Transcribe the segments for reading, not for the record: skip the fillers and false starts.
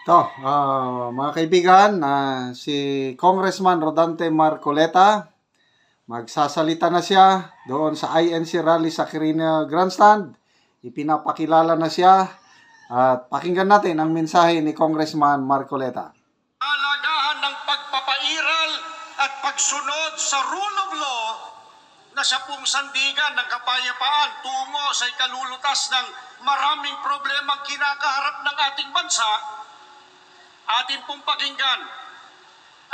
Mga kaibigan, si Congressman Rodante Marcoleta, magsasalita na siya doon sa INC rally sa Quirino Grandstand. Ipinapakilala na siya at pakinggan natin ang mensahe ni Congressman Marcoleta. Alagahan ng pagpapairal at pagsunod sa rule of law na siya pong sandigan ng kapayapaan tungo sa ikalulutas ng maraming problemang kinakaharap ng ating bansa. Atin pong pakinggan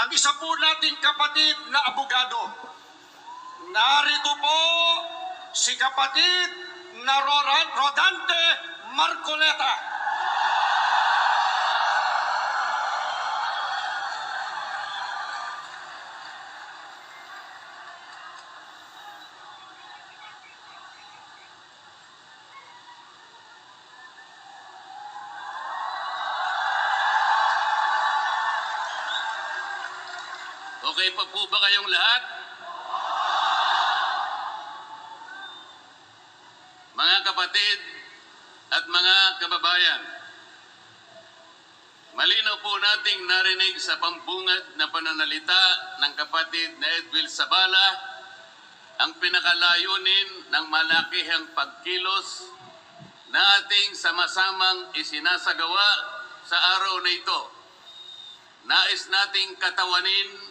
ang isa po nating kapatid na abogado. Narito po si kapatid na Rodante Marcoleta. Okay pa po ba kayong lahat? Mga kapatid at mga kababayan, malinaw po nating narinig sa pambungad na pananalita ng kapatid na Edwil Sabala ang pinakalayunin ng malakihang pagkilos na ating sama-samang isinasagawa sa araw na ito. Nais nating katawanin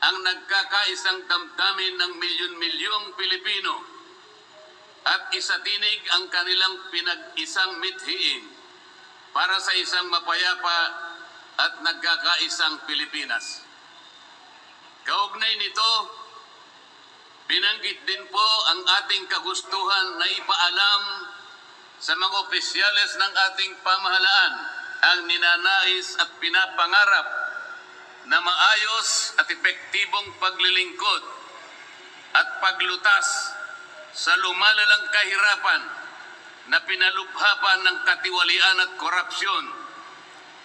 ang nagkakaisang damdamin ng milyon-milyong Pilipino at isatinig ang kanilang pinag-isang mithiin para sa isang mapayapa at nagkakaisang Pilipinas. Kaugnay nito, binanggit din po ang ating kagustuhan na ipaalam sa mga opisyales ng ating pamahalaan ang ninanais at pinapangarap na maayos at epektibong paglilingkod at paglutas sa lumalalang kahirapan na pinalubhapan ng katiwalian at korupsyon,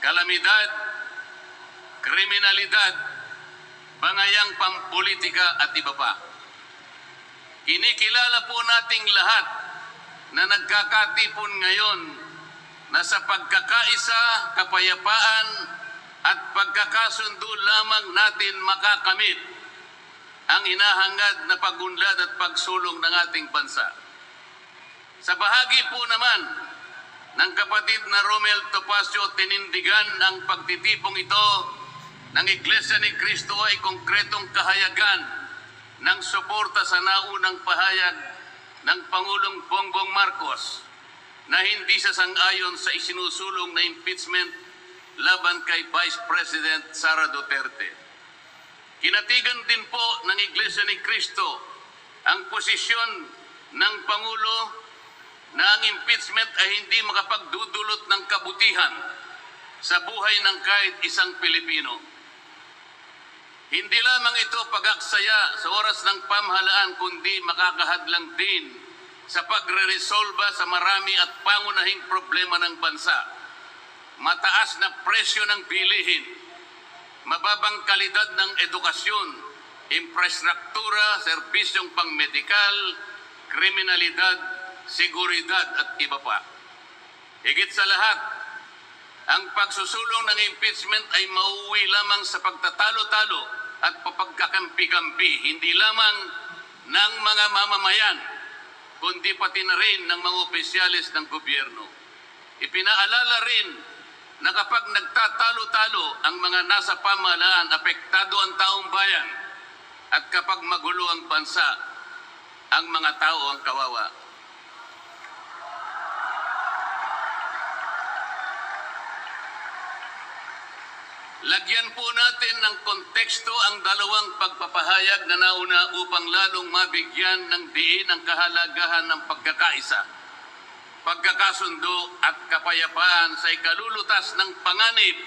kalamidad, kriminalidad, bangayang pampolitika at iba pa. Kinikilala po nating lahat na nagkakatipon ngayon na sa pagkakaisa, kapayapaan, at pagkakasundo lamang natin makakamit ang hinahangad na pagunlad at pagsulong ng ating bansa. Sa bahagi po naman ng kapatid na Romel Topacio, tinindigan ang pagtitipong ito ng Iglesia ni Cristo ay konkretong kahayagan ng suporta sa naunang pahayag ng Pangulong Bongbong Marcos na hindi sasang-ayon sa isinusulong na impeachment laban kay Vice President Sara Duterte. Kinatigan din po ng Iglesia ni Cristo ang posisyon ng Pangulo na ang impeachment ay hindi makapagdudulot ng kabutihan sa buhay ng kahit isang Pilipino. Hindi lamang ito pag-aksaya sa oras ng pamahalaan kundi makakahadlang din sa pagre-resolba sa marami at pangunahing problema ng bansa. Mataas na presyo ng bilihin, mababang kalidad ng edukasyon, infrastruktura, serbisyong pangmedikal, kriminalidad, seguridad at iba pa. Higit sa lahat, ang pagsusulong ng impeachment ay mauuwi lamang sa pagtatalo-talo at papagkakampi-kampi, hindi lamang ng mga mamamayan, kundi pati na rin ng mga opisyalis ng gobyerno. Ipinaalala rin na kapag nagtatalo-talo ang mga nasa pamahalaan, apektado ang taong bayan. At kapag magulo ang bansa, ang mga tao ang kawawa. Lagyan po natin ng konteksto ang dalawang pagpapahayag na nauna upang lalong mabigyan ng diin ang kahalagahan ng pagkakaisa, pagkakasundo at kapayapaan sa ikalulutas ng panganib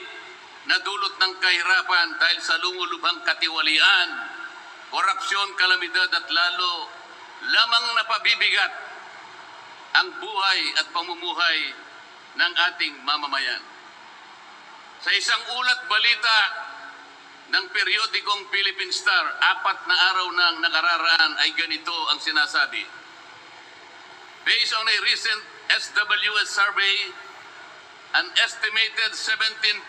na dulot ng kahirapan dahil sa lumulubhang katiwalian, korupsyon, kalamidad at lalo lamang napabibigat ang buhay at pamumuhay ng ating mamamayan. Sa isang ulat balita ng periodikong Philippine Star, 4 na araw nang nakararaan ay ganito ang sinasabi. Based on a recent SWS survey, an estimated 17.4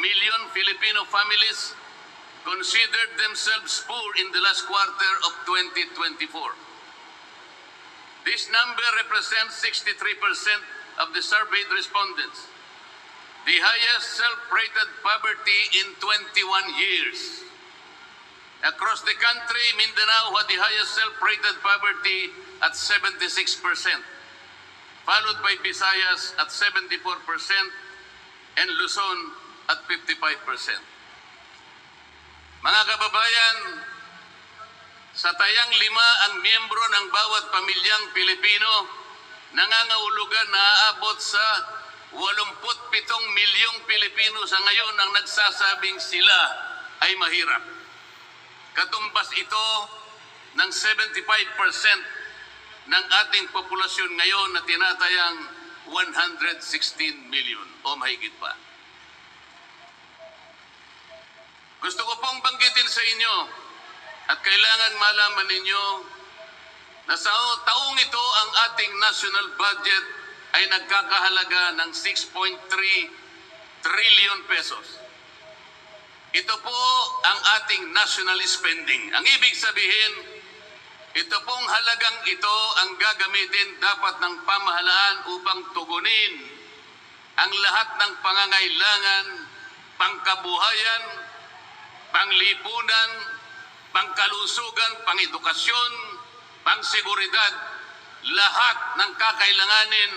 million Filipino families considered themselves poor in the last quarter of 2024. This number represents 63% of the surveyed respondents, the highest self-rated poverty in 21 years. Across the country, Mindanao had the highest self-rated poverty at 76%, followed by Visayas at 74% and Luzon at 55%. Mga kababayan, sa tayang 5 ang miyembro ng bawat pamilyang Pilipino, nangangahulugan na aabot sa 87 milyong Pilipino sa ngayon ang nagsasabing sila ay mahirap. Katumbas ito ng 75% ng ating populasyon ngayon na tinatayang 116 million o mahigit pa. Gusto ko pong banggitin sa inyo at kailangan malaman ninyo na sa taong ito ang ating national budget ay nagkakahalaga ng 6.3 trillion pesos. Ito po ang ating national spending. Ang ibig sabihin, ito pong halagang ito ang gagamitin dapat ng pamahalaan upang tugunin ang lahat ng pangangailangan, pangkabuhayan, panglipunan, pangkalusugan, pangedukasyon, pangseguridad, lahat ng kakailanganin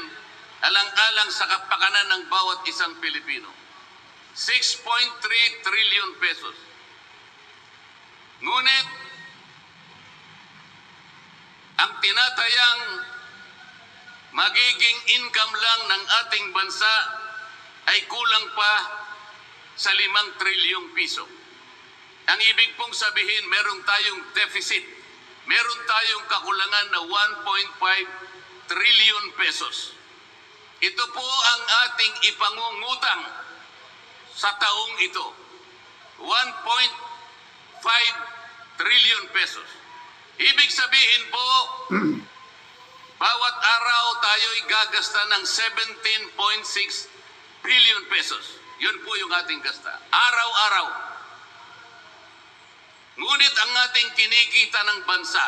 alang-alang sa kapakanan ng bawat isang Pilipino. 6.3 trillion pesos. Ngunit, ang tinatayang magiging income lang ng ating bansa ay kulang pa sa 5 trilyong piso. Ang ibig pong sabihin, meron tayong deficit. Meron tayong kakulangan na 1.5 trillion pesos. Ito po ang ating ipangungutang sa taong ito, 1.5 trillion pesos. Ibig sabihin po, bawat araw tayo'y gagasta ng 17.6 billion pesos. Yun po yung ating gasta. Araw-araw. Ngunit ang ating kinikita ng bansa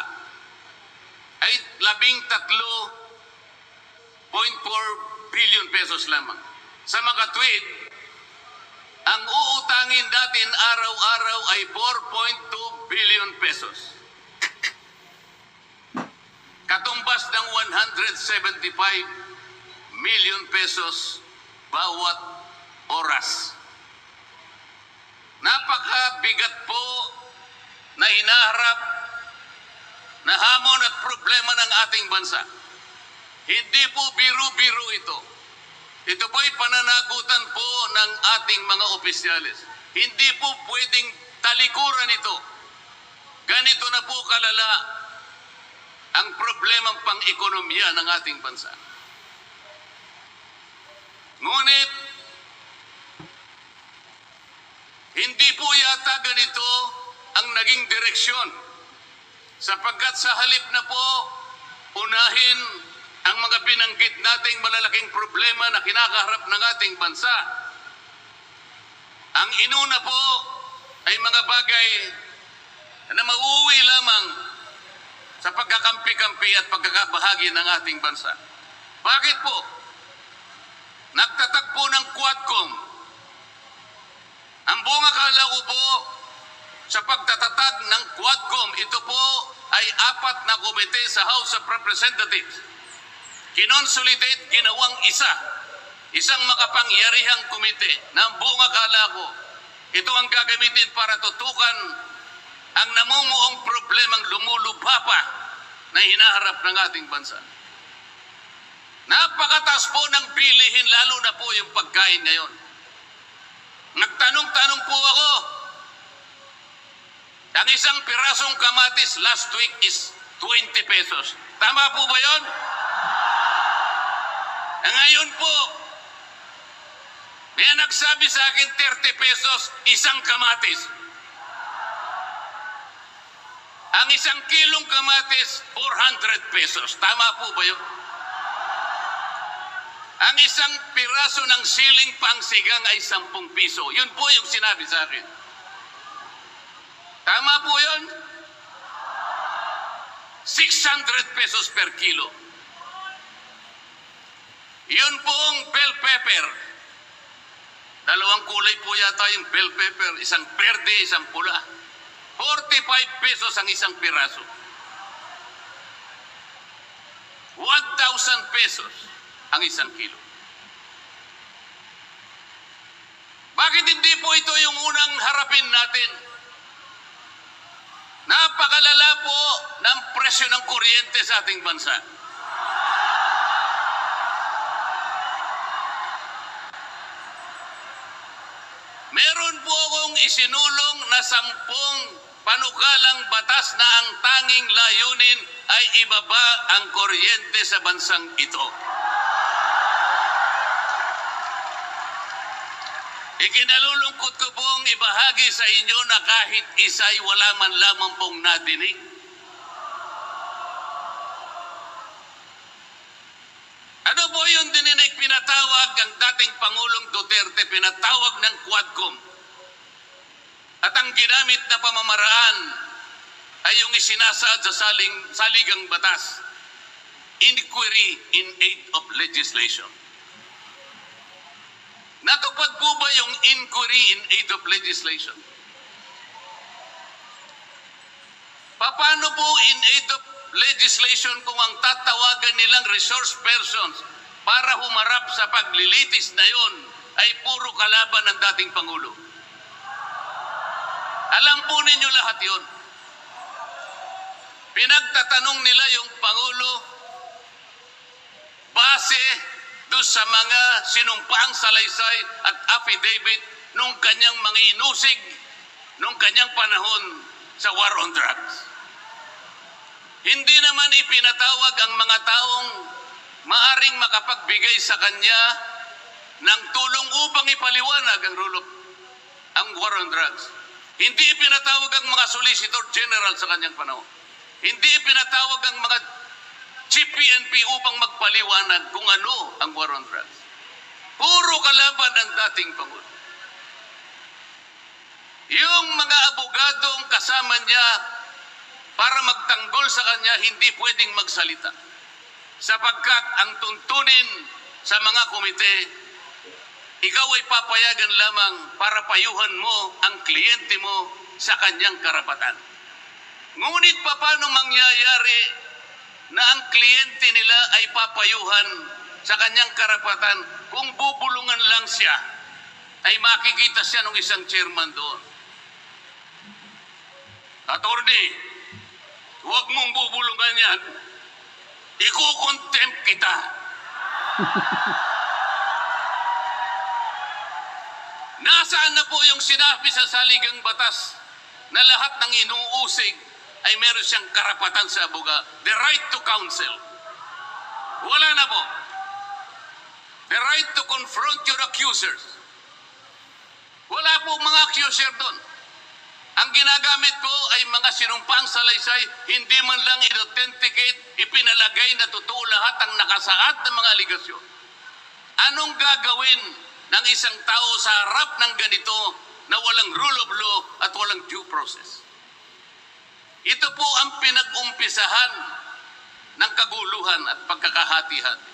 ay 13.4 billion pesos lamang. Sa makatwid, ang uutangin natin araw-araw ay 4.2 billion pesos. Katumbas ng 175 million pesos bawat oras. Napakabigat po na hinaharap na hamon at problema ng ating bansa. Hindi po biro-biro ito. Ito po'y pananagutan po ng ating mga opisyalis. Hindi po pwedeng talikuran ito. Ganito na po kalala ang problemang pang-ekonomiya ng ating bansa. Ngunit, hindi po yata ganito ang naging direksyon. Sapagkat sa halip na po, unahin ang mga binanggit nating malalaking problema na kinakaharap ng ating bansa. Ang inuna po ay mga bagay na mauuwi lamang sa pagkakampi-kampi at pagkakabahagi ng ating bansa. Bakit po? Nagtatagpo ng Quadcom. Ang buong akala ko po sa pagtatatag ng Quadcom, ito po ay 4 na komite sa House of Representatives. Kinonsolidate, ginawang isang makapangyarihang komite na ang buong akala ko, ito ang gagamitin para tutukan ang namumuong problemang lumulubha pa na hinaharap ng ating bansa. Napakataas po ng bilihin, lalo na po yung pagkain ngayon. Nagtanong-tanong po ako, ang isang pirasong kamatis last week is 20 pesos. Tama po ba yun? Ngayon po, may nagsabi sa akin 30 pesos isang kamatis. Ang isang kilong kamatis, 400 pesos. Tama po ba yun? Ang isang piraso ng siling pangsigang ay 10 piso. Yun po yung sinabi sa akin. Tama po yun? 600 pesos per kilo. Yun pong bell pepper. Dalawang kulay po yata yung bell pepper. Isang berde, isang pula. 45 pesos ang isang piraso. 1,000 pesos ang isang kilo. Bakit hindi po ito yung unang harapin natin? Napakalala po ng presyo ng kuryente sa ating bansa. Meron po akong isinulong na 10 panukalang batas na ang tanging layunin ay ibaba ang kuryente sa bansang ito. Ikinalulungkot ko pong ibahagi sa inyo na kahit isa'y wala man lamang pong nadinig. Ano po yung dininig pinatawag ang dating Pangulong Duterte, pinatawag ng Quadcom? At ang ginamit na pamamaraan ay yung isinasaad sa saligang batas, inquiry in aid of legislation. Natupad po ba yung inquiry in aid of legislation? Paano po in aid of legislation kung ang tatawagan nilang resource persons para humarap sa paglilitis na yon ay puro kalaban ng dating Pangulo? Alam po ninyo lahat yon. Pinagtatanong nila yung Pangulo base doon sa mga sinumpaang salaysay at affidavit nung kanyang mga inusig nung kanyang panahon sa war on drugs. Hindi naman ipinatawag ang mga taong maaring makapagbigay sa kanya ng tulong upang ipaliwanag ang war on drugs. Hindi ipinatawag ang mga Solicitor General sa kanyang panahon. Hindi ipinatawag ang mga Chief PNP upang magpaliwanag kung ano ang war on drugs. Puro kalaban ng dating Pangulo. Yung mga abogadong kasama niya para magtanggol sa kanya, hindi pwedeng magsalita. Sapagkat ang tuntunin sa mga komite, ikaw ay papayagan lamang para payuhan mo ang kliyente mo sa kanyang karapatan. Ngunit paano mangyayari na ang kliyente nila ay papayuhan sa kanyang karapatan kung bubulungan lang siya, ay makikita siya ng isang chairman doon. Attorney, huwag mong bubulungan yan. Iko-contempt kita. Nasaan na po yung sinabi sa saligang batas na lahat ng inuusig ay meron siyang karapatan sa aboga, the right to counsel. Wala na po. The right to confront your accusers. Wala po mga accuser doon. Ang ginagamit po ay mga sinumpang salaysay, hindi man lang i-authenticate, ipinalagay na totoo lahat ang nakasaad ng mga aligasyon. Anong gagawin ng isang tao sa harap ng ganito na walang rule of law at walang due process? Ito po ang pinag-umpisahan ng kaguluhan at pagkakahati-hati.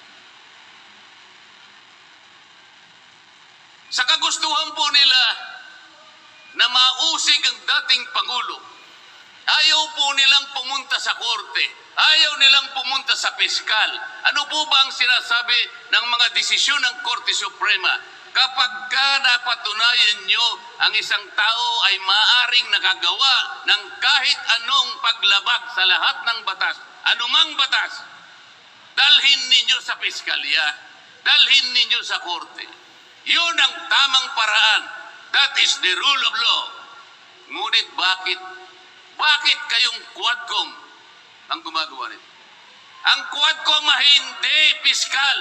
Sa kagustuhan po nila na mausig ang dating Pangulo, ayaw po nilang pumunta sa korte, ayaw nilang pumunta sa piskal. Ano po ba ang sinasabi ng mga desisyon ng Korte Suprema? Kapag ka napatunayan nyo ang isang tao ay maaring nakagawa ng kahit anong paglabag sa lahat ng batas, anumang batas, dalhin ninyo sa piskalya, dalhin ninyo sa korte. Yun ang tamang paraan. That is the rule of law. Ngunit bakit kayong Quadcom ang gumagawa nito? Ang Quadcom ay hindi piskal.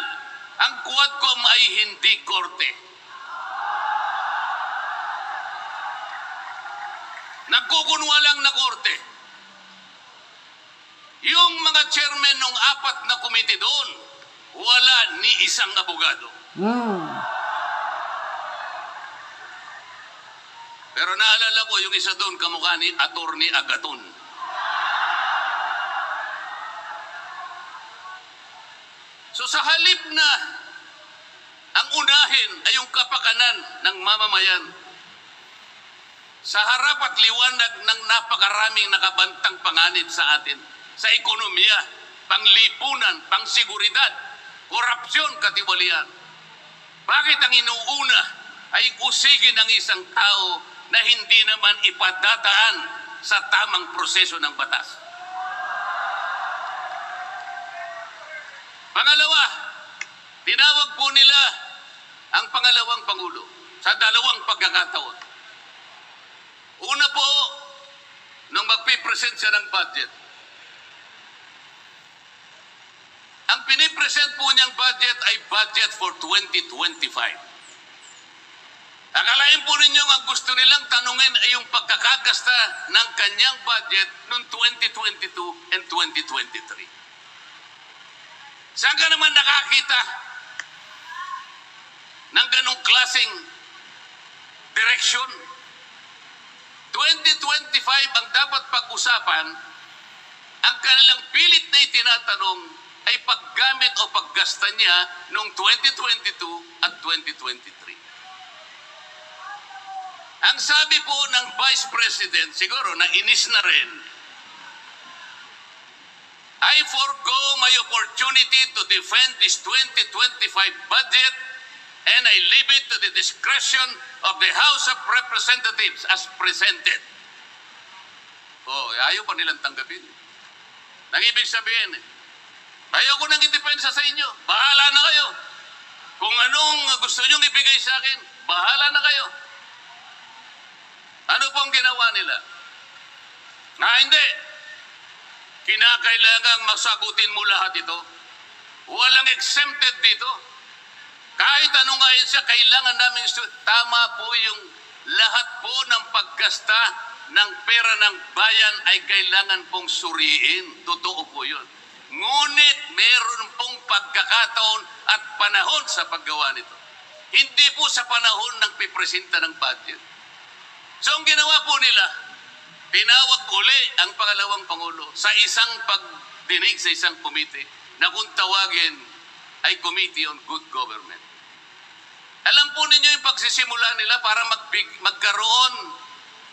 Ang Quadcom ay hindi korte. Nagkukunwa lang na korte. Yung mga chairman ng 4 na komite doon, wala ni isang abogado. Pero naalala ko yung isa doon, kamukha ni Attorney Agaton. So sa halip na ang unahin ay yung kapakanan ng mamamayan, sa harap at liwanag ng napakaraming nakabantang panganib sa atin, sa ekonomiya, panglipunan, pangsiguridad, korupsyon, katiwalian, bakit ang inuuna ay usigin ng isang tao na hindi naman ipadataan sa tamang proseso ng batas? Pangalawa, tinawag po nila ang pangalawang Pangulo sa dalawang pagkakataon. Una po, nung magpipresent siya ng budget. Ang pinipresent po niyang budget ay budget for 2025. Akalain po ninyong ang gusto nilang tanungin ay yung pagkakagasta ng kanyang budget noong 2022 and 2023. Saan ka naman nakakita ng ganong klaseng direksyon? 2025 ang dapat pag-usapan, ang kanilang pilit na itinatanong ay paggamit o paggasta niya noong 2022 at 2023. Ang sabi po ng Vice President, siguro na inis na rin, I forgo my opportunity to defend this 2025 budget and I leave it to the discretion of the House of Representatives as presented. Oh, ayaw pa nilang tanggapin. Nang ibig sabihin, ayaw ko nang idepensa sa inyo. Bahala na kayo. Kung anong gusto nyong ibigay sa akin, bahala na kayo. Ano pong ginawa nila? Hindi. Kinakailangang masagutin mo lahat ito. Walang exempted dito. Kahit anong ngayon siya, kailangan namin tama po yung lahat po ng paggasta ng pera ng bayan ay kailangan pong suriin. Totoo po yun. Ngunit meron pong pagkakataon at panahon sa paggawa nito. Hindi po sa panahon ng pipresenta ng budget. So ang ginawa po nila, tinawag uli ang pangalawang Pangulo sa isang pagdinig sa isang committee na kung tawagin ay Committee on Good Government. Alam po ninyo yung pagsisimula nila para magkaroon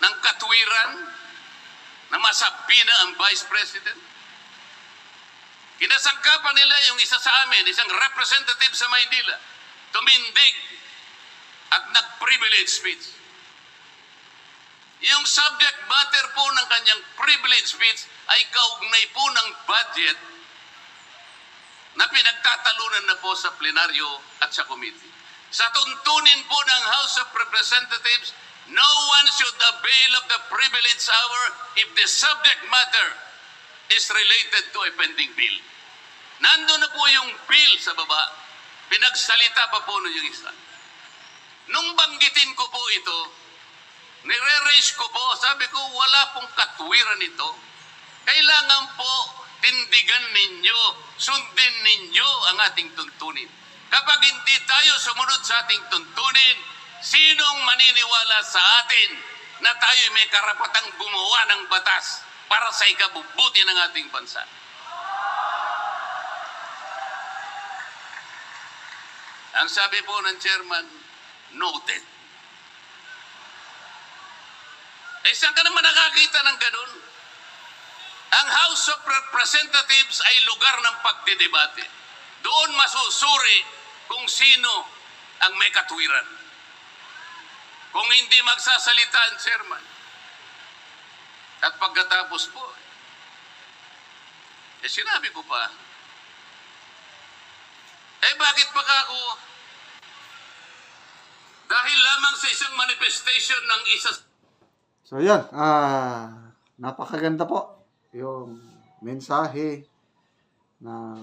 ng katwiran na masabi na ang Vice President. Kinasangkapan nila yung isa sa amin, isang representative sa Maynila, tumindig at nag-privilege speech. Yung subject matter po ng kanyang privilege speech ay kaugnay po ng budget na pinagtatalunan na po sa plenaryo at sa committee. Sa tuntunin po ng House of Representatives, no one should avail of the privilege hour if the subject matter is related to a pending bill. Nandun na po yung bill sa baba, pinagsalita pa po yung isa. Nung banggitin ko po ito, nire-raise ko po, sabi ko, wala pong katwiran ito. Kailangan po tindigan ninyo, sundin ninyo ang ating tuntunin. Kapag hindi tayo sumunod sa ating tuntunin, sinong maniniwala sa atin na tayo may karapatang gumawa ng batas para sa ikabubuti ng ating bansa? Ang sabi po ng chairman, noted. Eh, saan ka naman nakakita ng ganun? Ang House of Representatives ay lugar ng pagdidebate. Doon masusuri kung sino ang may katwiran. Kung hindi magsasalita ang chairman. At pagkatapos po, sinabi ko pa, bakit pa ako? Dahil lamang sa isang manifestation ng isa. So yan, napakaganda po yung mensahe ng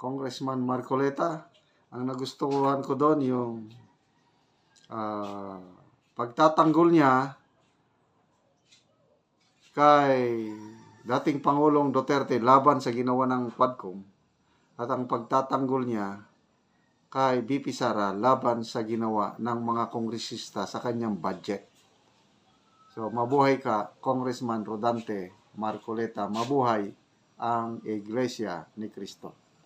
Congressman Marcoleta. Ang nagustuhan ko doon yung pagtatanggol niya kay dating Pangulong Duterte laban sa ginawa ng Quadcom. at ang pagtatanggol niya kay BP Sara laban sa ginawa ng mga kongresista sa kanyang budget. So, mabuhay ka, Congressman Rodante Marcoleta. Mabuhay ang Iglesia ni Cristo.